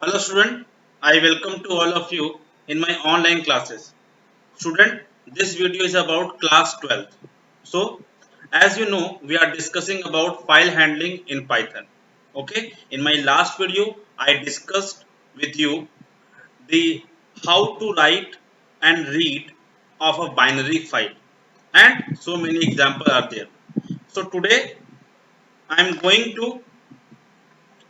Hello student, I welcome to all of you in my online classes. Student, this video is about class 12th. So, as you know, we are discussing about file handling in Python. Okay, in my last video, I discussed with you the how to write and read of a binary file, and so many examples are there. So today, I am going to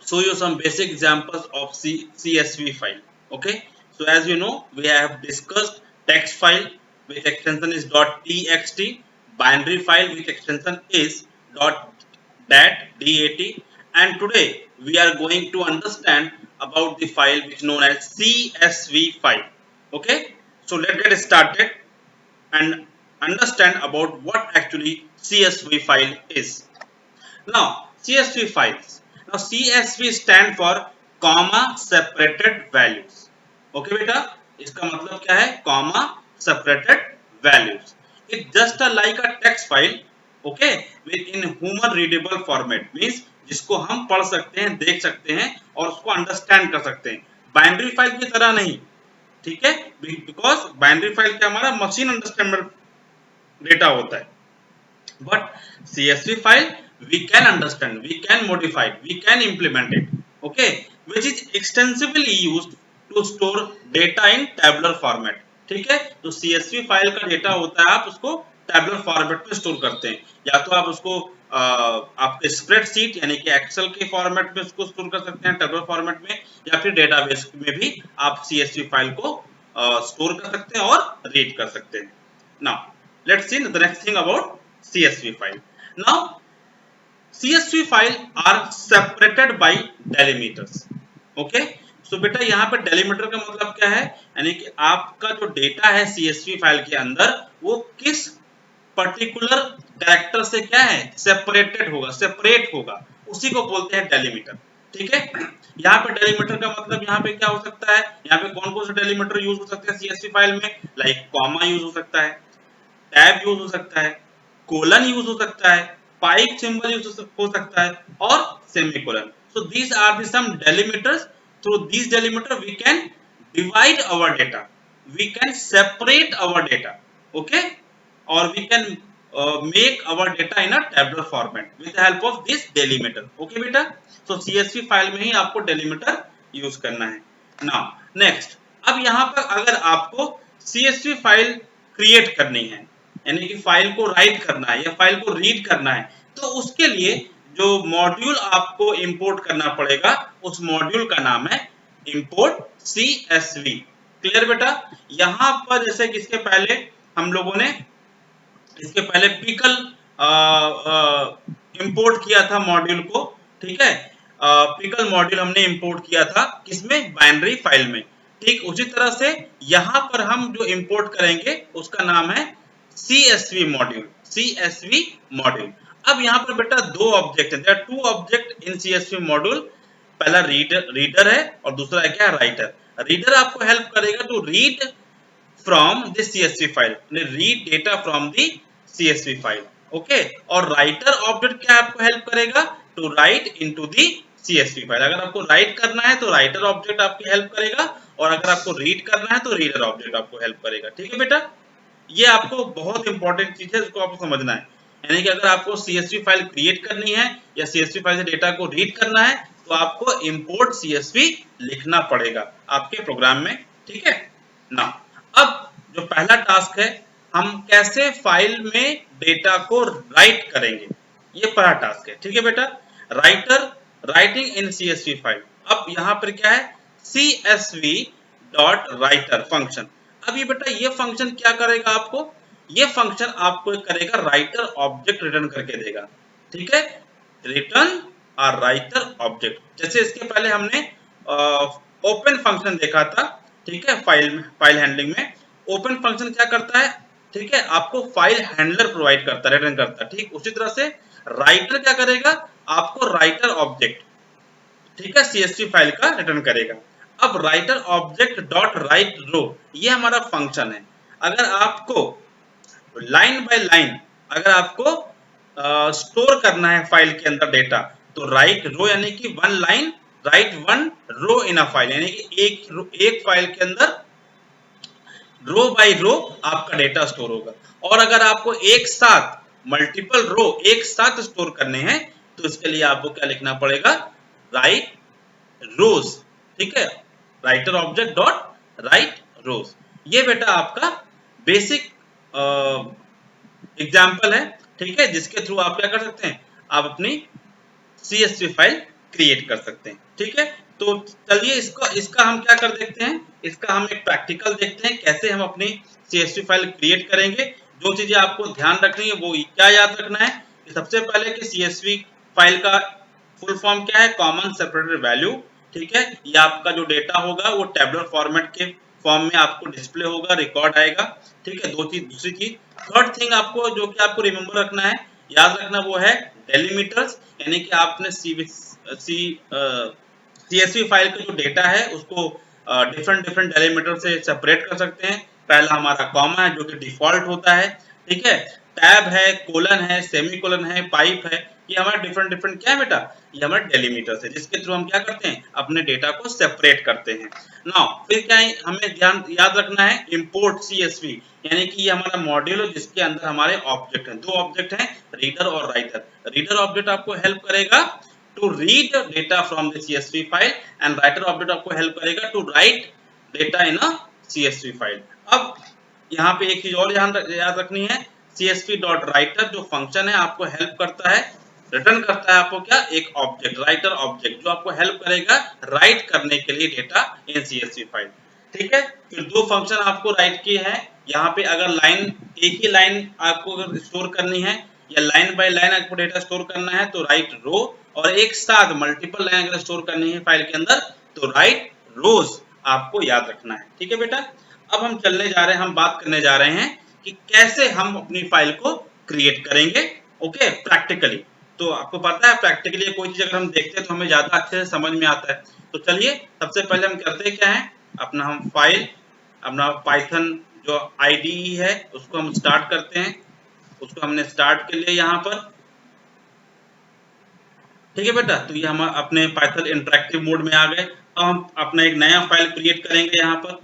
show you some basic examples of CSV file. Okay, so as you know, we have discussed text file with extension is .txt, binary file with extension is .dat, and today we are going to understand about the file which known as CSV file. Okay, so let's get started and understand about what actually CSV file is. Now, CSV files. Now, CSV stand for comma separated values. Okay, बेटा, इसका मतलब क्या है? Comma separated values. It just like a text file, okay, within human readable format. Means जिसको हम पढ़ सकते हैं, देख सकते हैं और उसको अंडरस्टैंड कर सकते हैं. बाइनरी फाइल की तरह नहीं, ठीक है? बिकॉज बाइनरी फाइल क्या हमारा मशीन अंडरस्टैंडेबल डेटा होता है. But CSV file we can understand, we can modify it, we can implement it, okay, which is extensively used to store data in tabular format. ठीक है, तो CSV file का data होता है, आप उसको tabular फॉर्मेट में स्टोर करते हैं, या तो आप उसको आपके स्प्रेडशीट यानी कि एक्सेल के फॉर्मेट में उसको स्टोर कर सकते हैं tabular फॉर्मेट में, या फिर डेटाबेस में भी आप CSV फाइल को स्टोर कर सकते हैं और रीड कर सकते हैं. Now let's see the next thing about CSV file. Now, CSV file are separated by delimiters. Okay? So बेटा यहाँ पे डेलीमीटर का मतलब क्या है? यानी कि आपका जो डेटा है CSV फाइल के अंदर वो किस पर्टिकुलर कैरेक्टर से क्या है? सेपरेटेड होगा, सेपरेट होगा, उसी को बोलते हैं डेलीमीटर. ठीक है, यहाँ पे डेलीमीटर का मतलब यहाँ पे क्या हो सकता है? यहाँ पे कौन कौन से डेलीमीटर यूज हो सकते हैं CSV फाइल में? लाइक कॉमा यूज हो सकता है, टैब यूज हो सकता है, कोलन यूज हो सकता है, पाइप सिंबल यूज हो सकता है और semicolon. So these are the some delimiters. Through these delimiter we can divide our data, we can separate our data, okay, or we can make our data in a tabular format with the help of this delimiter. Okay बेटा, so CSV file में ही आपको delimiter use करना है. now next, अब यहाँ पर अगर आपको CSV फाइल क्रिएट करनी है, यानी कि फाइल को राइट करना है या फाइल को रीड करना है, तो उसके लिए जो मॉड्यूल आपको इंपोर्ट करना पड़ेगा उस मॉड्यूल का नाम है इंपोर्ट CSV. क्लियर बेटा? यहां पर जैसे कि इसके पहले हम लोगों ने इसके पहले पिकल इंपोर्ट किया था मॉड्यूल को. ठीक है, पिकल मॉड्यूल हमने इंपोर्ट किया था किसमें? बाइनरी फाइल में. ठीक उसी तरह से यहां पर हम जो इंपोर्ट करेंगे उसका नाम है CSV मॉड्यूल. CSV module. अब यहाँ पर बेटा दो ऑब्जेक्ट हैं, there are two object in CSV module. पहला रीडर है और दूसरा है क्या? राइटर. रीडर आपको हेल्प करेगा to read from the CSV file, read data from the CSV file. Okay, और राइटर ऑब्जेक्ट क्या आपको हेल्प करेगा? To write into the CSV file. अगर आपको राइट करना है तो राइटर ऑब्जेक्ट आपकी हेल्प करेगा, और अगर आपको रीड करना है तो रीडर ऑब्जेक्ट आपको हेल्प करेगा. ठीक है बेटा, ये आपको बहुत इंपॉर्टेंट चीज है, इसको आपको समझना है. यानी कि अगर आपको CSV फाइल क्रिएट करनी है या CSV फाइल से डेटा को रीड करना है तो आपको इंपोर्ट CSV लिखना पड़ेगा आपके प्रोग्राम में. ठीक है ना. अब जो पहला टास्क है, हम कैसे फाइल में डेटा को राइट करेंगे, ये पहला टास्क है. ठीक है बेटा, राइटिंग इन CSV फाइल. अब यहाँ पर क्या है? CSV dot writer function. अब ये बेटा ये फंक्शन क्या करेगा आपको? ये फंक्शन आपको करेगा राइटर ऑब्जेक्ट रिटर्न करके देगा. ठीक है, रिटर्न और राइटर ऑब्जेक्ट. जैसे इसके पहले हमने ओपन फंक्शन देखा था. ठीक है, फाइल हैंडलिंग में ओपन फंक्शन क्या करता है? ठीक है, आपको फाइल हैंडलर प्रोवाइड करता है, रिटर्न करता है. ठीक उसी तरह से राइटर क्या करेगा? आपको राइटर ऑब्जेक्ट, ठीक है, CSV फाइल का रिटर्न करेगा. अब राइटर ऑब्जेक्ट डॉट राइट रो, ये हमारा फंक्शन है. अगर आपको लाइन बाय लाइन अगर आपको स्टोर करना है फाइल के अंदर डेटा, तो राइट रो यानी कि one line write one row in a file, यानी कि एक फाइल के अंदर रो बाय रो आपका डेटा स्टोर होगा। और अगर आपको एक साथ मल्टीपल रो एक साथ स्टोर करने हैं तो इसके लिए आपको क्या लिखना पड़ेगा, राइट रोज। ठीक है, राइटर ऑब्जेक्ट डॉट राइट रोज। ये बेटा आपका बेसिक एग्जाम्पल है, ठीक है, जिसके थ्रू आप क्या कर सकते हैं, आप अपनी CSV फाइल क्रिएट कर सकते हैं। ठीक है, तो चलिए इसका इसका हम क्या कर देखते हैं, इसका हम एक प्रैक्टिकल देखते हैं कैसे हम अपनी CSV फाइल क्रिएट करेंगे। जो चीजें आपको ध्यान रखनी है वो क्या याद रखना है कि सबसे पहले कि CSV फाइल का फुल फॉर्म क्या है, कॉमन सेपरेटेड वैल्यू। ठीक है, ये आपका जो डेटा होगा वो टेबुलर फॉर्मेट के फॉर्म में आपको डिस्प्ले होगा, रिकॉर्ड आएगा। ठीक है, दूसरी चीज, थर्ड थिंग आपको जो कि आपको रिमेंबर रखना है, याद रखना, वो है डेलीमीटर्स, यानी कि आपने CSV फाइल का जो डेटा है उसको डिफरेंट डेलीमीटर से सेपरेट कर सकते हैं। पहला हमारा कॉमा है जो कि डिफॉल्ट होता है। ठीक है, टैब है, कोलन है, सेमीकोलन है, पाइप है, ये हमारे डिफरेंट क्या है बेटा, ये हमारे डेलीमीटर्स है, जिसके थ्रू हम क्या करते हैं, अपने डेटा को सेपरेट करते हैं। नाउ फिर क्या है, हमें ध्यान याद रखना है इंपोर्ट CSV, यानी कि ये हमारा मॉड्यूल है जिसके अंदर हमारे ऑब्जेक्ट हैं, दो ऑब्जेक्ट हैं, रीडर और राइटर। रीडर ऑब्जेक्ट आपको हेल्प करेगा to read data from the CSV file and writer object आपको हेल्प करेगा to write data in a CSV file. अब यहाँ पे एक चीज और याद रखनी है, CSV.writer जो फंक्शन है आपको हेल्प करता है, रिटर्न करता है आपको क्या, एक ऑब्जेक्ट, राइटर ऑब्जेक्ट, जो आपको हेल्प करेगा राइट करने के लिए डेटा इन CSV फाइल। ठीक है, फिर दो फंक्शन आपको राइट किए हैं। यहाँ पे अगर लाइन, एक ही लाइन आपको अगर स्टोर करनी है या लाइन बाय लाइन आपको डेटा स्टोर करना है तो राइट रो, और एक साथ मल्टीपल लाइन अगर स्टोर करनी है फाइल के अंदर तो राइट रोज आपको याद रखना है। ठीक है बेटा, अब हम चलने जा रहे हैं, हम बात करने जा रहे हैं कि कैसे हम अपनी फाइल को क्रिएट करेंगे। Okay, practically. तो आपको पता है प्रैक्टिकली कोई चीज अगर हम देखते हैं तो हमें ज्यादा अच्छे से समझ में आता है। तो चलिए सबसे पहले हम करते क्या है, अपना हम फाइल, अपना पाइथन जो IDE है उसको हम स्टार्ट करते हैं। उसको हमने स्टार्ट कर लिया यहाँ पर। ठीक है बेटा, तो ये हम अपने पाइथन इंटरेक्टिव मोड में आ गए। अब हम अपना एक नया फाइल क्रिएट करेंगे यहाँ पर।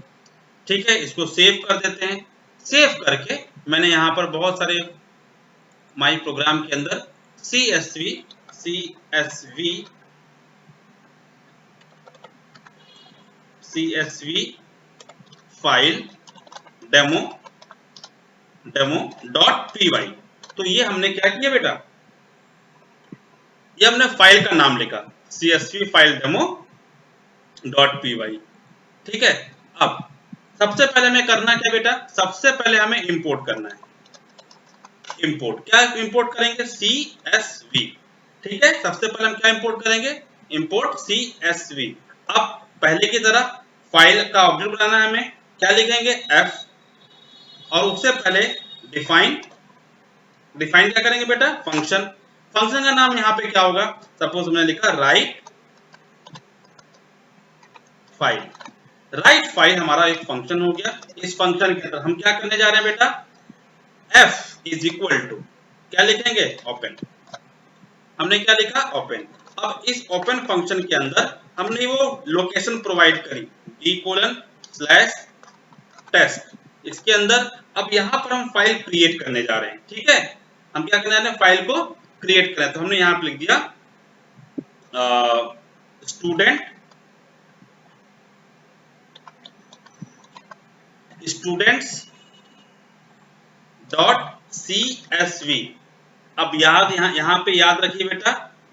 ठीक है, इसको सेव कर देते हैं। सेव करके मैंने यहाँ पर बहुत सारे माई प्रोग्राम के अंदर CSV फाइल demo.py, तो ये हमने क्या किया बेटा, ये हमने फाइल का नाम लिखा CSV फाइल demo.py। ठीक है, अब सबसे पहले हमें करना क्या बेटा, सबसे पहले हमें इंपोर्ट करना है। इंपोर्ट क्या इंपोर्ट करेंगे, CSV। ठीक है, सबसे पहले हम क्या इंपोर्ट करेंगे, इंपोर्ट CSV। अब पहले की तरह फाइल का ऑब्जेक्ट बनाना है हमें, क्या लिखेंगे F, और उससे पहले डिफाइन क्या करेंगे बेटा, फंक्शन। फंक्शन का नाम यहाँ पे क्या होगा, सपोज हमने लिखा राइट फाइल। राइट फाइल हमारा एक फंक्शन हो गया। इस फंक्शन के अंदर हम क्या करने जा रहे हैं बेटा, F इज इक्वल टू क्या लिखेंगे, ओपन। हमने क्या लिखा, ओपन। अब इस ओपन फंक्शन के अंदर हमने वो लोकेशन प्रोवाइड करी b:/टेस्ट, इसके अंदर अब यहाँ पर हम फाइल क्रिएट करने जा रहे हैं। ठीक है, हम क्या करने जा रहे हैं, फाइल को क्रिएट करें। तो हमने यहाँ पे लिख दिया students.csv। अब यहाँ पे याद रखिए बेटा,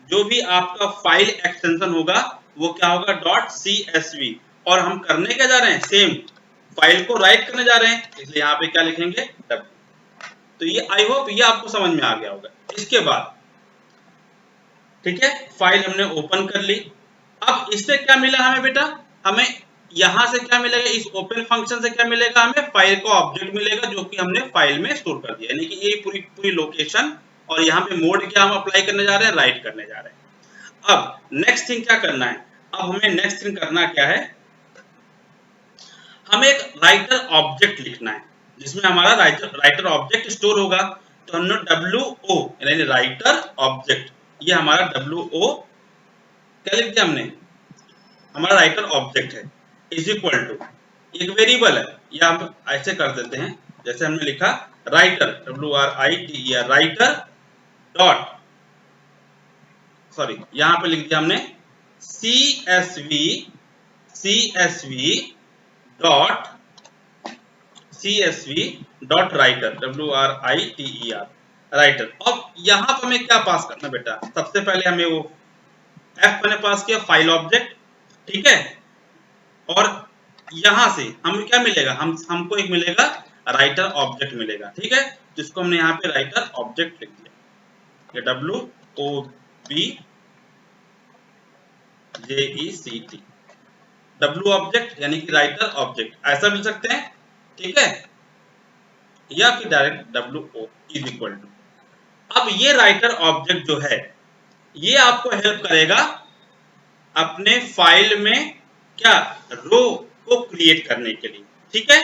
जो भी आपका फाइल एक्सटेंशन होगा वो क्या होगा, .csv। और हम करने क्या जा रहे हैं, सेम फाइल को राइट करने जा रहे हैं, इसलिए यहाँ पे क्या लिखेंगे, w। तो ये आई होप ये आपको समझ में आ गया होगा। इसके बाद ठीक है, फाइल हमने ओपन कर ली। अब इससे क्या मिला हमें बेटा, हमें यहां से क्या मिलेगा, इस ओपन फंक्शन से क्या मिलेगा, हमें फाइल का ऑब्जेक्ट मिलेगा जो कि हमने फाइल में स्टोर कर दिया, यानी कि ये पूरी लोकेशन। और यहाँ पे मोड क्या हम अप्लाई करने जा रहे हैं, राइट करने जा रहे हैं। अब नेक्स्ट थिंग क्या करना है, अब हमें नेक्स्ट थिंग करना क्या है, हमें एक राइटर ऑब्जेक्ट लिखना है जिसमें हमारा राइटर ऑब्जेक्ट स्टोर होगा। तो हमने WO यानी राइटर ऑब्जेक्ट, ये हमारा WO क्या लिख दिया हमने, हमारा राइटर ऑब्जेक्ट है, इज इक्वल टू एक वेरिएबल है, या हम ऐसे कर देते हैं जैसे हमने लिखा writer, WRITER, writer dot, sorry यहां पे लिख दिया हमने CSV dot writer, WRITER, writer. अब यहां पर हमें क्या पास करना बेटा, सबसे पहले हमें वो F मैंने पास किया फाइल ऑब्जेक्ट, ठीक है, और यहां से हमें क्या मिलेगा, हमको एक मिलेगा राइटर ऑब्जेक्ट मिलेगा, ठीक है, जिसको हमने यहाँ पे राइटर ऑब्जेक्ट लिख दिया, WOBJECT, W ऑब्जेक्ट यानी कि राइटर ऑब्जेक्ट, ऐसा मिल सकते हैं, ठीक है, या फिर direct WO is equal to. अब ये राइटर ऑब्जेक्ट जो है ये आपको हेल्प करेगा अपने फाइल में क्या, रो को क्रिएट करने के लिए, ठीक है,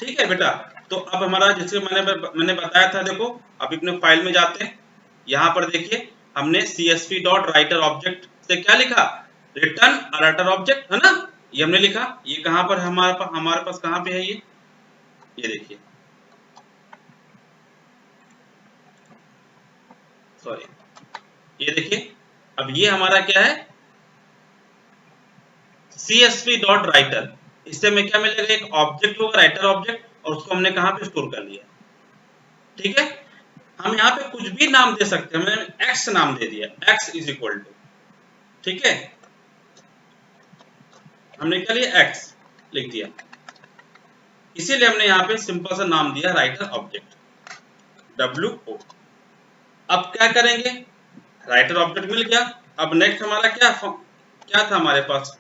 ठीक है बेटा। तो अब हमारा जैसे मैंने बताया था, देखो अब अपने फाइल में जाते हैं, यहां पर देखिए हमने CSV डॉट राइटर ऑब्जेक्ट से क्या लिखा, रिटर्न राइटर ऑब्जेक्ट, है ना, ये हमने लिखा, ये कहां पर हमारे पास कहां पे है, ये देखिए, सॉरी ये देखिए, अब ये हमारा क्या है CSV डॉट राइटर, इससे हमें क्या मिलेगा, एक ऑब्जेक्ट होगा राइटर ऑब्जेक्ट, और उसको हमने कहां पे स्टोर कर लिया, ठीक है। हम यहाँ पे कुछ भी नाम दे सकते हैं, हमने x नाम दे दिया, x इज इक्वल टू, ठीक है, हमने क्या लिया, x लिख दिया, इसीलिए हमने यहाँ पे सिंपल सा नाम दिया राइटर ऑब्जेक्ट, WO। अब क्या करेंगे, राइटर ऑब्जेक्ट मिल गया, अब नेक्स्ट हमारा क्या था हमारे पास,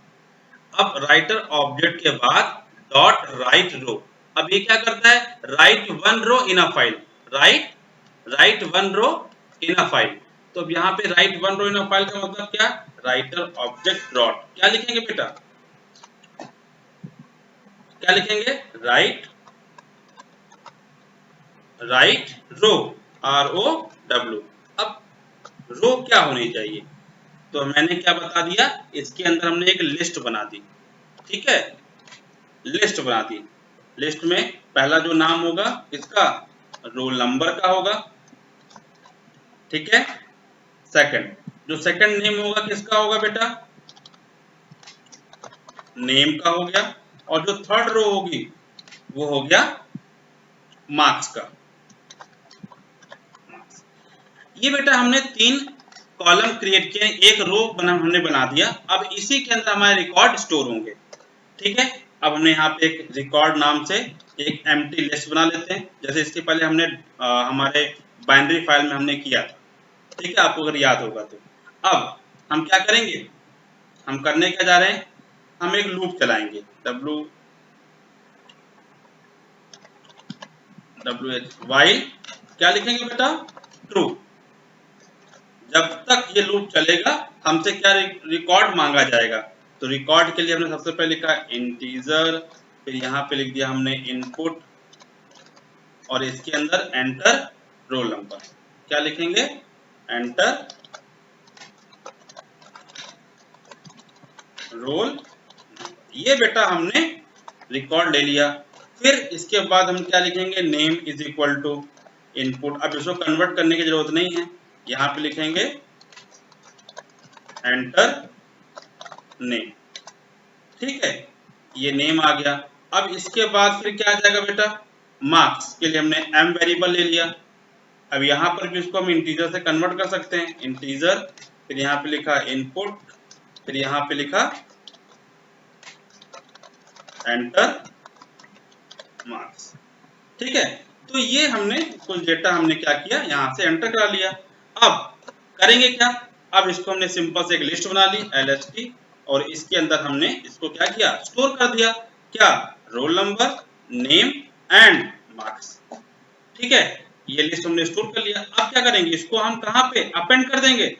अब राइटर ऑब्जेक्ट के बाद डॉट राइट रो, अब ये क्या करता है, write one row in a file, write one row in a file. तो अब यहाँ पे write one row in a file का मतलब क्या, राइटर ऑब्जेक्ट डॉट क्या लिखेंगे बेटा, क्या लिखेंगे, राइट रो, ROW। अब रो क्या होनी चाहिए, तो मैंने क्या बता दिया, इसके अंदर हमने एक लिस्ट बना दी, ठीक है, लिस्ट बना दी, लिस्ट में पहला जो नाम होगा इसका रोल नंबर का होगा, ठीक है, सेकंड जो सेकंड नेम होगा किसका होगा बेटा, नेम का हो गया, और जो थर्ड रो होगी वो हो गया मार्क्स का। ये बेटा हमने 3 कॉलम क्रिएट किए, एक रो हमने बना दिया, अब इसी के अंदर हमारे रिकॉर्ड स्टोर होंगे, ठीक है। अब हमने यहाँ पे एक रिकॉर्ड नाम से एक एम्प्टी लिस्ट बना लेते हैं, जैसे इसके पहले हमने हमारे बाइनरी फाइल में हमने किया था, ठीक है, आपको अगर याद होगा तो। अब हम क्या करेंगे, हम करने क्या जा रहे हैं, हम एक लूप चलाएंगे, while क्या लिखेंगे बेटा, ट्रू, जब तक ये लूप चलेगा हमसे क्या रिकॉर्ड मांगा जाएगा, तो रिकॉर्ड के लिए हमने सबसे पहले लिखा इंटीजर, फिर यहाँ पे लिख दिया हमने इनपुट, और इसके अंदर एंटर रोल नंबर, क्या लिखेंगे, एंटर रोल, ये बेटा हमने रिकॉर्ड ले लिया। फिर इसके बाद हम क्या लिखेंगे, name is equal to input, अब इसको कन्वर्ट करने की जरूरत नहीं है, यहाँ पे लिखेंगे एंटर नेम, ठीक है, ये नेम आ गया। अब इसके बाद फिर क्या आ जाएगा बेटा, मार्क्स के लिए हमने m वेरिएबल ले लिया, अब यहाँ पर भी इसको हम इंटीजर से कन्वर्ट कर सकते हैं, इंटीजर, फिर यहाँ पे लिखा इनपुट, फिर यहाँ पे लिखा एंटर मार्क्स, ठीक है। तो ये हमने कुछ डेटा हमने क्या किया, यहाँ से एंटर करा लिया। अब करेंगे क्या, अब इसको हमने सिंपल से एक लिस्ट बना ली LST, और इसके अंदर हमने इसको क्या किया, स्टोर कर दिया, क्या, role number, name and marks, ठीक है, ये लिस्ट हमने स्टोर कर लिया। अब क्या करेंगे, इसको हम कहाँ पे अपेंड कर देंगे,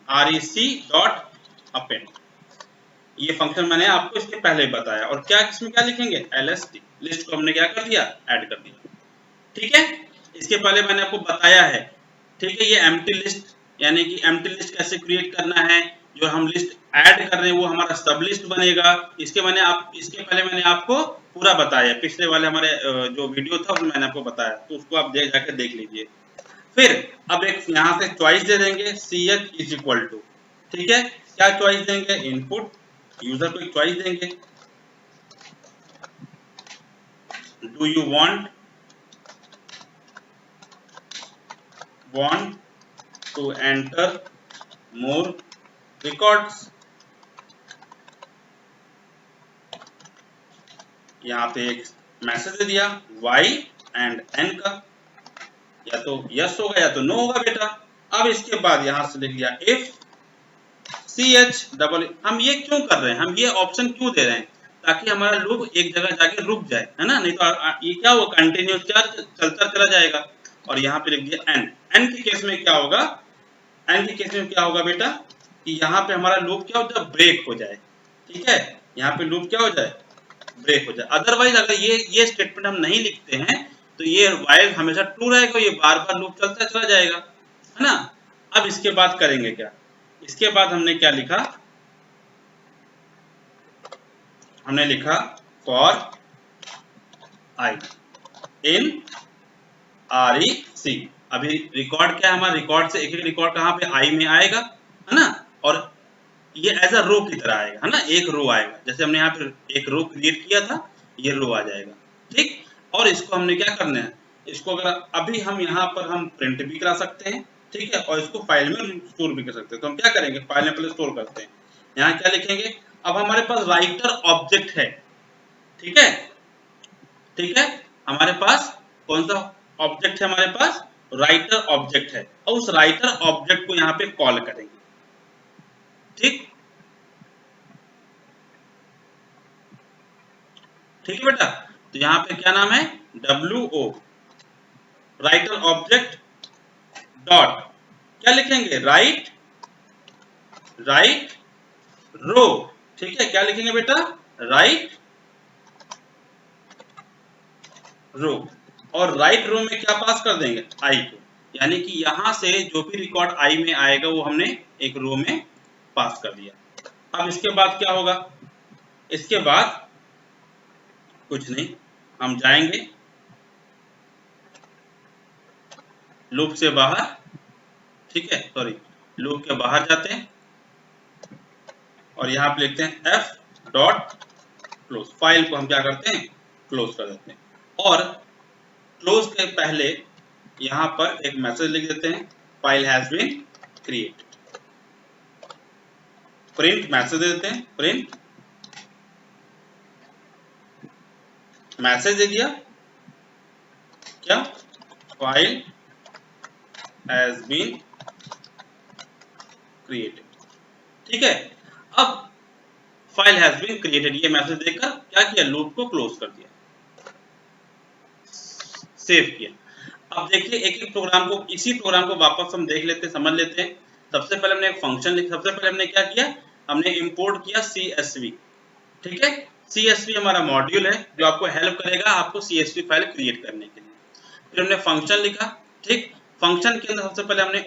REC डॉट अपेंड, ये फंक्शन मैंने आपको इसके पहले बताया, और क्या इसमें क्या लिखेंगे, LST, लिस्ट को हमने क्या कर दिया, ऐड कर दिया, ठीक है। इसके पहले मैंने आपको बताया है, ठीक है, ये एम्प्टी लिस्ट यानी कि एम्प्टी लिस्ट कैसे क्रिएट करना है, जो हम लिस्ट ऐड कर रहे हैं वो हमारा सब लिस्ट बनेगा। इसके पहले मैंने आपको पूरा बताया, पिछले वाले हमारे जो वीडियो था उसमें मैंने आपको बताया, तो उसको आप जाके देख लीजिए। फिर अब एक यहाँ से चॉइस दे देंगे ch इज इक्वल टू, ठीक है, क्या चॉइस देंगे, इनपुट, यूजर को एक चॉइस देंगे, do you want to enter more records, यहाँ पे एक मैसेज दे दिया y एंड n का, या तो यस होगा या तो नो होगा बेटा। अब इसके बाद यहाँ से लिख दिया इफ ch डबल, हम ये क्यों कर रहे हैं, हम ये ऑप्शन क्यों दे रहे हैं, ताकि हमारा लूप एक जगह जाके रुक जाए, है ना, नहीं तो ये क्या हुआ, कंटिन्यूस चलता चला जाएगा। और यहाँ पे लिख दिया n, n के केस में क्या होगा, n के केस में क्या होगा बेटा, कि यहाँ पे हमारा लूप क्या होता है, ब्रेक हो जाए, ठीक है, यहाँ पे लूप क्या हो जाए, ब्रेक हो जाए। अदरवाइज अगर ये स्टेटमेंट हम नहीं लिखते हैं तो ये वाइल हमेशा ट्रू रहेगा, ये बार बार लूप चलता चला जाएगा, है ना। अब इसके बाद करेंगे क्या, इसके बाद हमने क्या लिखा, हमने लिखा फॉर आई इन REC। अभी रिकॉर्ड क्या है हमारा, रिकॉर्ड से एक एक रिकॉर्ड कहाँ पे आई में आएगा, है ना, और ये एज अ रो की तरह आएगा, है ना, एक रो आएगा, जैसे हमने यहाँ पे एक रो क्रिएट किया था, ये रो आ जाएगा, ठीक। और इसको हमने क्या करना है, इसको अगर अभी हम यहाँ पर हम प्रिंट भी करा सकते हैं, ठीक है, और इसको फाइल में स्टोर भी कर सकते हैं। तो हम क्या करेंगे, फाइल में पहले स्टोर करते हैं, यहाँ क्या लिखेंगे, अब हमारे पास राइटर ऑब्जेक्ट है, ठीक है, ठीक है, हमारे पास कौन सा ऑब्जेक्ट है, हमारे पास राइटर ऑब्जेक्ट है, और उस राइटर ऑब्जेक्ट को यहाँ पे कॉल करेंगे, ठीक, ठीक है बेटा। तो यहाँ पे क्या नाम है, WO राइटर ऑब्जेक्ट डॉट, क्या लिखेंगे, राइट रो, ठीक है, क्या लिखेंगे बेटा, राइट रो, और राइट रो में क्या पास कर देंगे, आई को, यानी कि यहां से जो भी रिकॉर्ड आई में आएगा वो हमने एक रो में पास कर दिया। अब इसके बाद क्या होगा, इसके बाद कुछ नहीं, हम जाएंगे लूप से बाहर, ठीक है, सॉरी, लूप के बाहर जाते हैं और यहाँ पे लिखते हैं f डॉट क्लोज, फाइल को हम क्या करते हैं, क्लोज कर देते हैं, और क्लोज के पहले यहाँ पर एक मैसेज लिख देते हैं, file has been created, print message दे देते हैं, प्रिंट मैसेज दे दिया, क्या, फाइल हैज बीन क्रिएटेड, ठीक है। अब फाइल हैज बीन क्रिएटेड ये मैसेज देकर क्या किया, लूप को क्लोज कर दिया, सेव किया। अब देखिए एक एक प्रोग्राम को, इसी प्रोग्राम को वापस हम देख लेते हैं, समझ लेते हैं। सबसे पहले हमने एक फंक्शन लिखा, सबसे पहले हमने क्या किया, हमने इंपोर्ट किया CSV, ठीक है, CSV हमारा मॉड्यूल है जो आपको हेल्प करेगा आपको CSV फाइल क्रिएट करने के लिए। फिर हमने फंक्शन लिखा, ठीक, फंक्शन के अंदर सबसे पहले हमने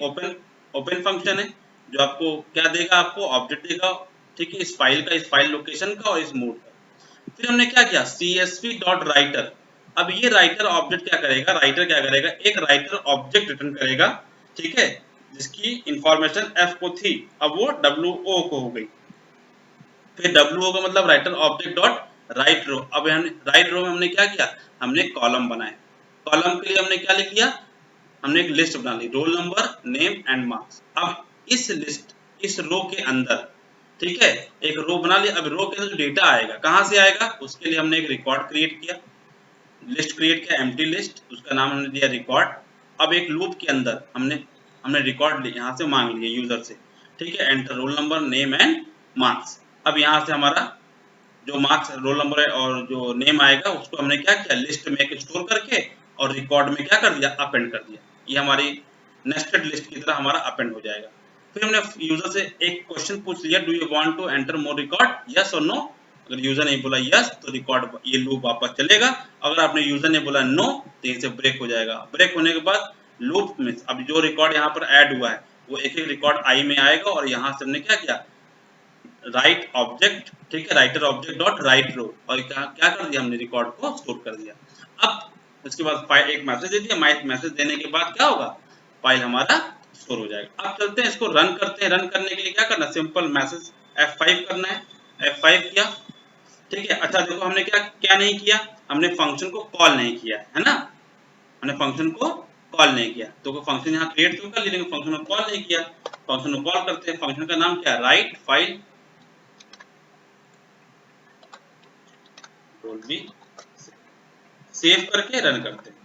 ओपन फंक्शन है जो आपको क्या देगा, आपको ऑब्जेक्ट देगा, ठीक है, इस फाइल लोकेशन का और इस मोड का। फिर हमने क्या किया, CSV डॉट राइटर, अब ये राइटर ऑब्जेक्ट क्या करेगा, राइटर क्या करेगा, एक राइटर ऑब्जेक्ट रिटर्न करेगा, ठीक है, जिसकी इंफॉर्मेशन f को थी, अब वो WO को हो गई। फिर WO का मतलब राइटर ऑब्जेक्ट डॉट राइट रो, अब राइट रो में हमने क्या किया, हमने कॉलम बनाए, कॉलम के लिए हमने क्या लिख लिया, हमने एक लिस्ट बना ली, roll number, name and marks. अब इस लिस्ट, इस रो के अंदर, ठीक है, एक रो बना लिया। अब रो के अंदर जो डेटा आएगा कहाँ से आएगा, उसके लिए हमने एक रिकॉर्ड क्रिएट किया, लिस्ट क्रिएट किया, एम्प्टी लिस्ट, उसका नाम हमने दिया रिकॉर्ड। अब एक लूप के अंदर हमने रिकॉर्ड यहाँ से मांग लिया यूजर से, ठीक है, enter roll number, name and marks. अब यहाँ से हमारा जो मार्क्स, रोल नंबर है और जो नेम आएगा उसको हमने क्या किया, लिस्ट में स्टोर करके और रिकॉर्ड में क्या कर दिया, अपेंड कर दिया। ये हमारी नेस्टेड लिस्ट की तरह हमारा अपेंड हो जाएगा। फिर हमने यूजर से एक क्वेश्चन पूछ लिया, do you want to enter more record, yes और नो। अगर यूजर ने बोला यस तो रिकॉर्ड ये लूप वापस चलेगा, अगर आपने यूजर ने बोला नो तो ये से ब्रेक हो जाएगा। ब्रेक होने के बाद लूप में अब जो रिकॉर्ड यहाँ पर ऐड हुआ है वो एक एक रिकॉर्ड आई में आएगा और यहाँ से हमने क्या किया, राइट ऑब्जेक्ट, ठीक है, राइटर ऑब्जेक्ट डॉट राइट रो, और क्या क्या कर दिया हमने, रिकॉर्ड को स्टोर कर दिया। अब इसके बाद फाइल एक मैसेज दे दिया, मैसेज देने के बाद क्या होगा, फाइल हमारा स्टोर हो जाएगा। अब चलते हैं इसको रन करते हैं। रन करने के लिए क्या करना, सिंपल मैसेज F5 करना है, F5 किया, ठीक है। अच्छा देखो हमने क्या क्या नहीं किया, हमने फंक्शन को कॉल नहीं किया है ना, हमने फंक्शन को कॉल नहीं किया, तो फंक्शन यहाँ क्रिएट तो कर ली लेकिन फंक्शन को कॉल नहीं किया। फंक्शन को कॉल करते हैं, फंक्शन का नाम क्या है, राइट फाइल रोल भी, सेव करके रन करते हैं,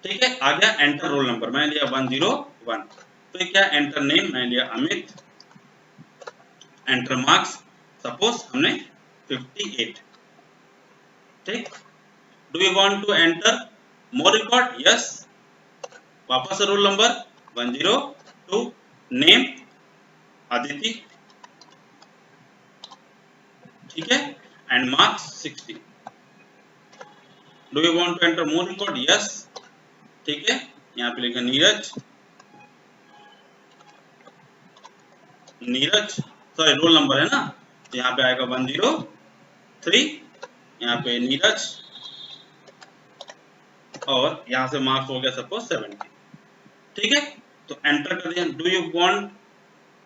ठीक है। आ गया एंटर रोल नंबर, मैंने लिया 101, तो ये क्या, एंटर नेम मैंने लिया अमित, एंटर मार्क्स सपोज हमने 58, ठीक। Do you want to enter more record, yes, वापस से रोल नंबर 102, नेम अदिति, ठीक है, and marks 60। Do you want to enter more record, yes, ठीक है, यहाँ पे लिखा Neeraj, Neeraj sorry roll number है ना, तो यहाँ पे आएगा 103, यहाँ पे नीरज, और यहाँ से मार्क्स हो गया सपोज 70, ठीक है। तो एंटर कर दिया। Do you want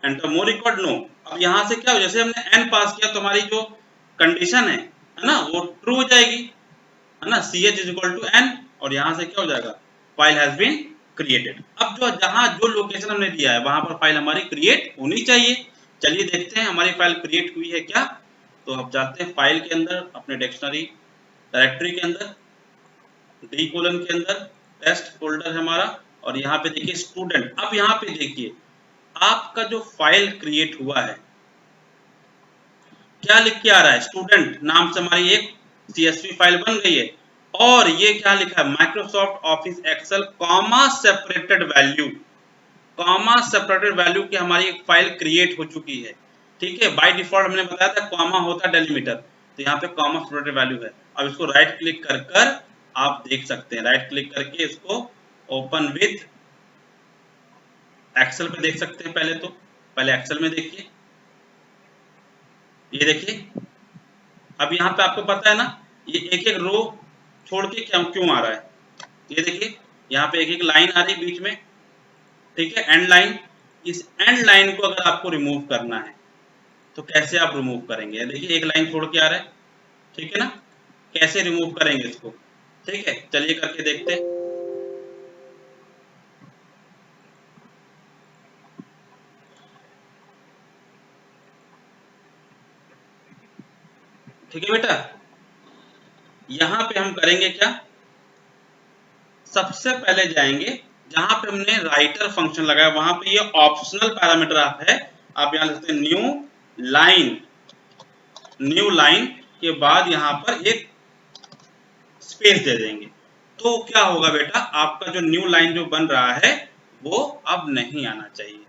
enter more record, no. अब यहाँ से क्या हो, जैसे हमने n पास किया तो हमारी जो कंडीशन है ना, वो ट्रू हो जाएगी, है ना, ch is equal to n, और यहाँ से क्या हो जाएगा, फाइल हैज बीन क्रिएटेड। अब जो जहाँ जो लोकेशन हमने दिया है वहां पर फाइल हमारी क्रिएट होनी चाहिए। चलिए देखते हैं हमारी फाइल क्रिएट हुई है क्या। तो अब जाते हैं फाइल के अंदर, अपने डिक्शनरी डायरेक्टरी के अंदर, डी कोलन के अंदर टेस्ट फोल्डर है हमारा, और यहाँ पे देखिए स्टूडेंट। अब यहाँ पे देखिए आपका जो फाइल क्रिएट हुआ है क्या लिख के आ रहा है, स्टूडेंट नाम से हमारी एक CSV फाइल बन गई है, और ये क्या लिखा है, Microsoft office Excel comma separated value, comma separated value की हमारी एक फाइल क्रिएट हो चुकी है, ठीक है। बाय डिफॉल्ट हमने बताया था कॉमा होता है डेलीमीटर, तो यहाँ पे कॉमा सेपरेटेड वैल्यू है। अब इसको राइट क्लिक कर कर आप देख सकते हैं, राइट क्लिक करके इसको ओपन विथ एक्सेल पे देख सकते हैं। पहले एक्सेल में देखिए, ये देखिए। अब यहाँ पे आपको पता है ना, ये एक एक रो छोड़ के क्यों आ रहा है, ये देखिए यहाँ पे एक एक लाइन आ रही है बीच में, ठीक है, एंड लाइन। इस एंड लाइन को अगर आपको रिमूव करना है तो कैसे आप रिमूव करेंगे, देखिए एक लाइन छोड़ के आ रहा है, ठीक है ना, कैसे रिमूव करेंगे इसको, ठीक है, चलिए करके देखते हैं। ठीक है बेटा, यहाँ पे हम करेंगे क्या, सबसे पहले जाएंगे जहां पे हमने राइटर फंक्शन लगाया वहां पे ये ऑप्शनल पैरामीटर आप है, आप यहाँ लिख सकते हैं न्यू लाइन के बाद यहाँ पर एक स्पेस दे देंगे। तो क्या होगा बेटा, आपका जो न्यू लाइन जो बन रहा है वो अब नहीं आना चाहिए,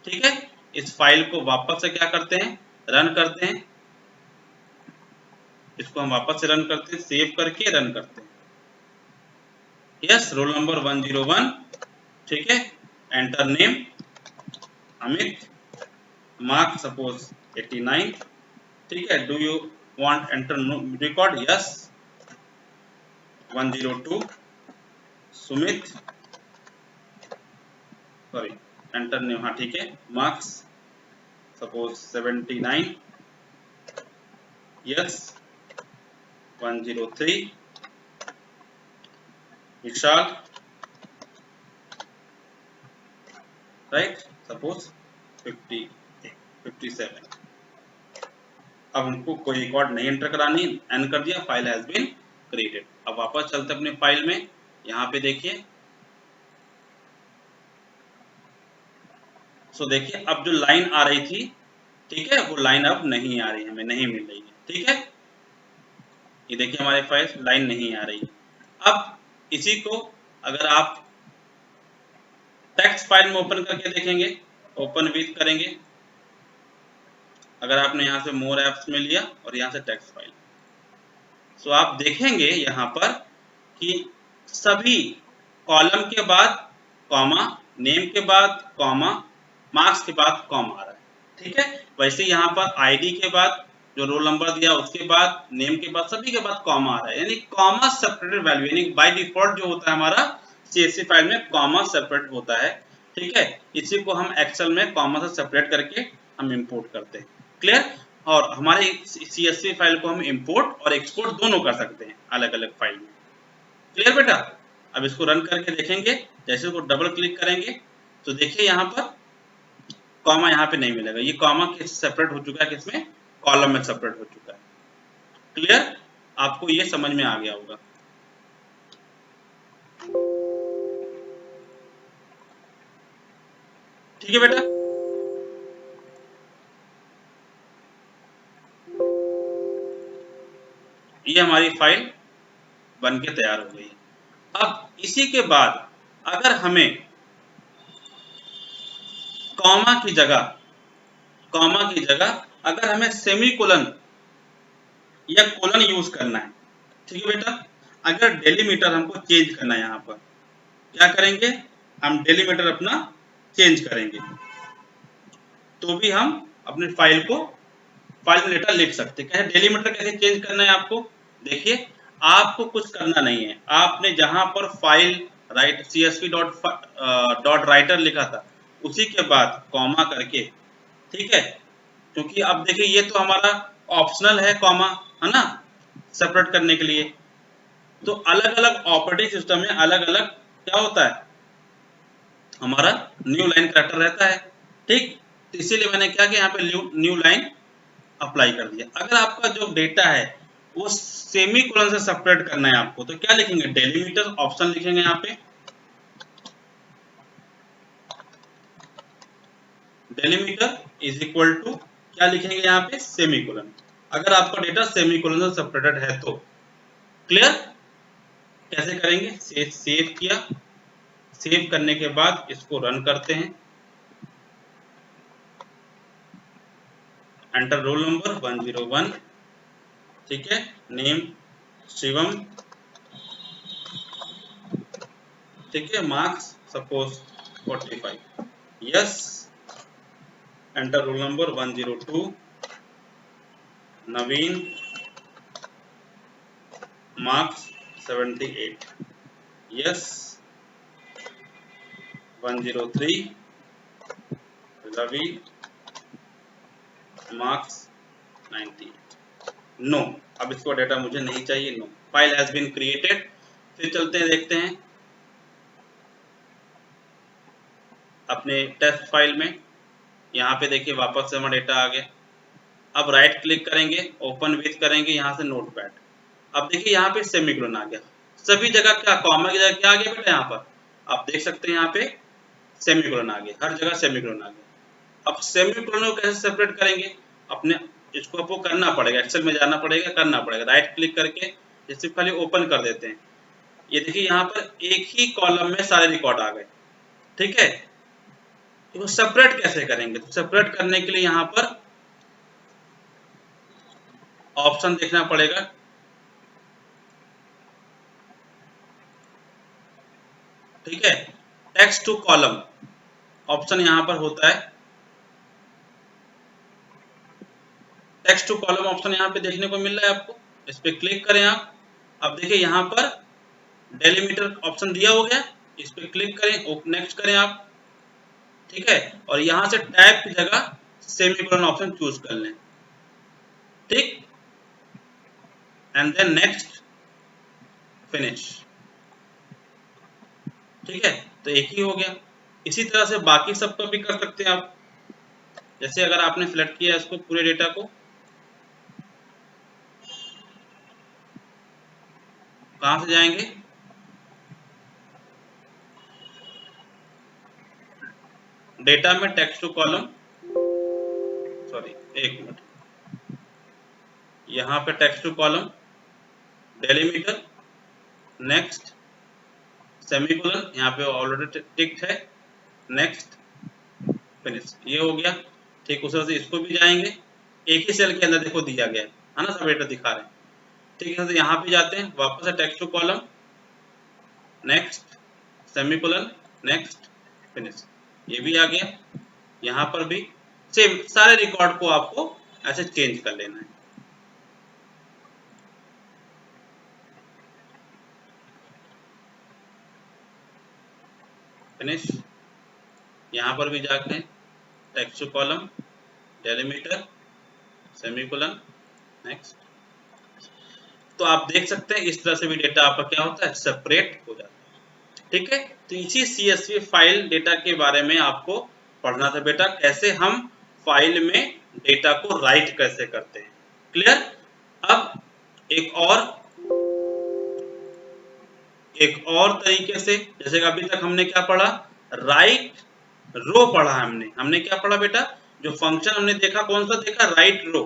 ठीक है। इस फाइल को वापस से क्या करते हैं, रन करते हैं, इसको हम वापस से रन करते हैं, सेव करके रन करते हैं। यस, रोल नंबर 101, ठीक है, enter name Amit, mark suppose 89, ठीक है। Do you want enter record, yes, 102 Sumit, sorry enter name, हाँ ठीक है, मार्क्स सपोज 79, यस, 103 विशाल, राइट सपोज 57। अब उनको कोई रिकॉर्ड नहीं एंटर करानी, एन कर दिया, फाइल हैज बीन क्रिएटेड। अब वापस चलते अपने फाइल में, यहाँ पे देखिए, सो देखिए अब जो लाइन आ रही थी, ठीक है, वो लाइन अब नहीं आ रही, हमें नहीं मिल रही है, ठीक है। ये देखिए हमारे फाइल लाइन नहीं आ रही। अब इसी को अगर आप टेक्स्ट फाइल में ओपन करके देखेंगे, ओपन विथ करेंगे, अगर आपने यहाँ से मोर एप्स में लिया और यहाँ से टेक्स्ट फाइल, तो आप देखेंगे यहाँ पर कि सभी कॉलम के बाद कॉमा, नेम के बाद कॉमा, मार्क्स के बाद कॉमा आ रहा है, ठीक है। वैसे यहाँ पर आईडी के बाद जो रोल नंबर दिया उसके बाद नेम के बाद सभी के बाद कॉमा आ रहा है, यानी कॉमा सेपरेटेड वैल्यू, यानी बाय डिफॉल्ट जो होता है हमारा सीएसवी फाइल में कॉमा सेपरेट होता है। ठीक है, इसी को हम एक्सेल में कॉमा से सेपरेट करके हम इंपोर्ट करते हैं। क्लियर। और हमारे सीएसवी फाइल को हम इंपोर्ट और एक्सपोर्ट दोनों कर सकते हैं अलग अलग फाइल में। क्लियर बेटा। अब इसको रन करके देखेंगे, जैसे इसको डबल क्लिक करेंगे तो देखिए यहाँ पर कॉमा यहाँ पे नहीं मिलेगा, ये कॉमा किस सेपरेट हो चुका है, किसमें, कॉलम में सेपरेट हो चुका है। क्लियर, आपको ये समझ में आ गया होगा। ठीक है बेटा। ये हमारी फाइल बन के तैयार हो गई। अब इसी के बाद अगर हमें कॉमा की जगह अगर हमें सेमीकोलन या कोलन यूज करना है, ठीक है बेटा, अगर डेलीमीटर हमको चेंज करना है, यहाँ पर क्या करेंगे, हम डेलीमीटर अपना चेंज करेंगे, तो भी हम अपनी फाइल को फाइल में डेटा लिख सकते हैं। कैसे डेलीमीटर कैसे चेंज करना है आपको, देखिए आपको कुछ करना नहीं है, आपने जहां पर file write csv dot writer लिखा था उसी के बाद कॉमा करके, ठीक है, क्योंकि अब देखिए ये तो हमारा ऑप्शनल है कॉमा, है ना, सेपरेट करने के लिए। तो अलग अलग ऑपरेटिंग सिस्टम में अलग अलग क्या होता है, हमारा न्यू लाइन कैरेक्टर रहता है। ठीक, तो इसीलिए मैंने क्या किया, यहाँ पे न्यू लाइन अप्लाई कर दिया। अगर आपका जो डेटा है वो सेमी कोलन से सेपरेट करना है आपको, तो क्या लिखेंगे, डेलीमीटर ऑप्शन लिखेंगे यहाँ पे, डेलीमीटर इज इक्वल टू क्या लिखेंगे यहाँ पे, सेमी कोलन, अगर आपका डेटा सेमी कोलन से सेपरेटेड है तो। क्लियर। कैसे करेंगे, सेव किया, सेव करने के बाद इसको रन करते हैं, एंटर रोल नंबर 101, ठीक है, नेम शिवम, ठीक है, marks suppose 45, yes, enter roll number 102, Naveen, marks 78, yes, 103, Ravi, marks 98, no, अब इसको डेटा मुझे नहीं चाहिए, no, file has been created. फिर चलते हैं, देखते हैं अपने टेस्ट फाइल में, यहाँ पे देखिए वापस से हमारा डेटा आ गया। अब राइट क्लिक करेंगे, ओपन विथ करेंगे यहाँ से नोटपैड। अब देखिए यहाँ पे सेमीकोलन आ गया, सभी जगह क्या कॉमा की जगह क्या आ गया बेटा, यहाँ पर आप देख सकते हैं यहाँ पे सेमीकोलन आ गया, हर जगह सेमीकोलन आ गया। अब सेमीकोलन को कैसे सेपरेट करेंगे, अपने इसको आपको करना पड़ेगा, एक्सेल में जाना पड़ेगा, करना पड़ेगा, राइट क्लिक करके जैसे खाली ओपन कर देते हैं। ये देखिए यहाँ पर एक ही कॉलम में सारे रिकॉर्ड आ गए, ठीक है। तो सेपरेट कैसे करेंगे, तो सेपरेट करने के लिए यहाँ पर ऑप्शन देखना पड़ेगा, ठीक है, टेक्स्ट टू कॉलम ऑप्शन यहाँ पर होता है, टेक्स्ट टू कॉलम ऑप्शन यहाँ पे देखने को मिल रहा है आपको, इस पे क्लिक करें आप। अब देखिए यहाँ पर डेलीमीटर ऑप्शन दिया हो गया, इस पे क्लिक करें, नेक्स्ट करें आप, ठीक है, और यहाँ से टैब की जगह सेमीकोलन ऑप्शन चूज कर लें, ठीक, एंड देन नेक्स्ट, फिनिश, ठीक है, तो एक ही हो गया। इसी तरह से बाकी सब को भी कर सकते हैं आप, जैसे अगर आपने सिलेक्ट किया इसको पूरे डेटा को, कहां से जाएंगे, डेटा में टेक्स्ट टू कॉलम, सॉरी एक मिनट, यहाँ पे text to column, delimiter, next, semicolon यहाँ पे ऑलरेडी टिक्ड है, नेक्स्ट, फिनिश, ये हो गया। ठीक उस तरह से इसको भी जाएंगे, एक ही सेल के अंदर देखो दिया गया है ना, सब डेटा दिखा रहे हैं, ठीक है, तो यहाँ पे जाते हैं वापस से text to column, next, semicolon, next, finish, ये भी आ गया। यहाँ पर भी सेम सारे रिकॉर्ड को आपको ऐसे चेंज कर लेना है। फिनिश। यहाँ पर भी जाके text to column, delimiter, semicolon, next. तो आप देख सकते हैं इस तरह से भी डेटा आपका क्या होता है, सेपरेट हो जाता है। ठीक है, तो इसी CSV फाइल डेटा के बारे में आपको पढ़ना था बेटा, कैसे हम फाइल में डेटा को राइट कैसे करते हैं। क्लियर। अब एक और तरीके से, जैसे कि अभी तक हमने क्या पढ़ा, राइट रो पढ़ा हमने क्या पढ़ा बेटा, जो फंक्शन हमने देखा कौन सा देखा, राइट रो।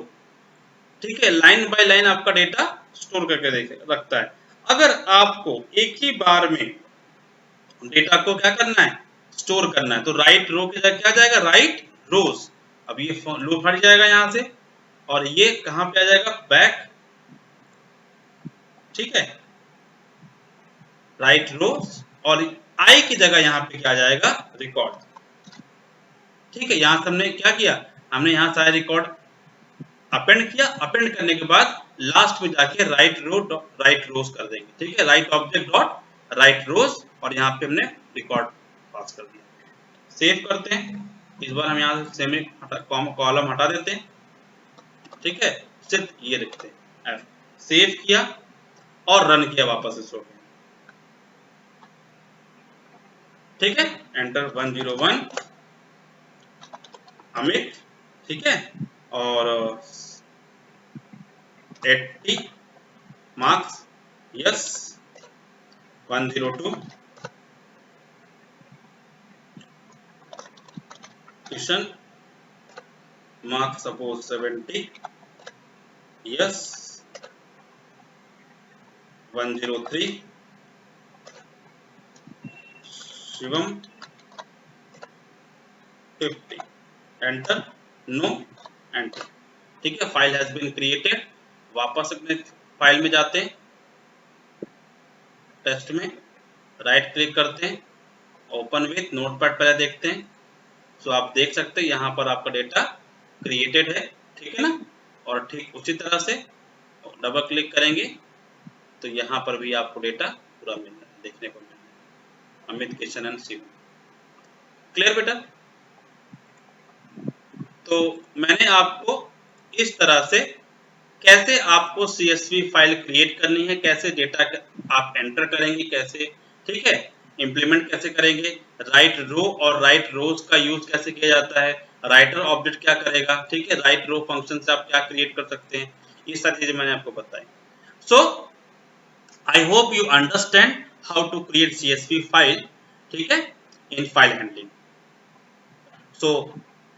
ठीक है, लाइन बाय लाइन आपका डेटा स्टोर करके रखता है। अगर आपको एक ही बार में डेटा को क्या करना है, स्टोर करना है, तो राइट रो के जगह क्या जाएगा, राइट रोज। अब ये लो हट जाएगा यहां से, और ये कहां पे आ जाएगा, बैक। ठीक है, राइट रोज, और आई की जगह यहाँ पे क्या जाएगा, रिकॉर्ड। ठीक है, यहां से हमने क्या किया, हमने यहाँ सारे रिकॉर्ड अपेंड किया, अपेंड करने के बाद लास्ट में जाके राइट रो राइट रोज कर देंगे। ठीक है, राइट ऑब्जेक्ट डॉट राइट रोज, और यहाँ पे हमने रिकॉर्ड पास कर दिया। सेव करते हैं, इस बार हम यहाँ से सेमी कॉलम हटा देते हैं। ठीक है, सिर्फ ये लिखते हैं, सेव किया और रन किया वापस इसको। ठीक है, एंटर 101 अमित। ठीक है, और 80 marks, yes. 102 question, marks suppose 70, yes. 103 Shivam 50, enter, no, enter. ठीक है, फाइल हैज बीन क्रिएटेड। वापस अपने फाइल में जाते हैं, टेस्ट में राइट क्लिक करते हैं, ओपन विथ नोटपैड पहले देखते हैं। सो आप देख सकते हैं यहाँ पर आपका डेटा क्रिएटेड है। ठीक है ना, और ठीक उसी तरह से डबल क्लिक करेंगे तो यहाँ पर भी आपको डेटा पूरा मिल रहा है, देखने को मिल रहा है, अमित, किशन एंड शिव। क्लियर बेटा। तो मैंने आपको इस तरह से कैसे आपको CSV फाइल क्रिएट करनी है, कैसे डेटा आप एंटर करेंगे, कैसे, ठीक है, इंप्लीमेंट कैसे करेंगे, राइट रो और राइट रोज का यूज कैसे किया जाता है, राइटर ऑब्जेक्ट क्या करेगा, ठीक है, राइट रो फंक्शन से आप क्या क्रिएट कर सकते हैं, ये सारी चीजें मैंने आपको बताई। So I hope you understand how to create CSV file, ठीक है, in file handling. So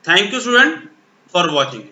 thank you student for watching.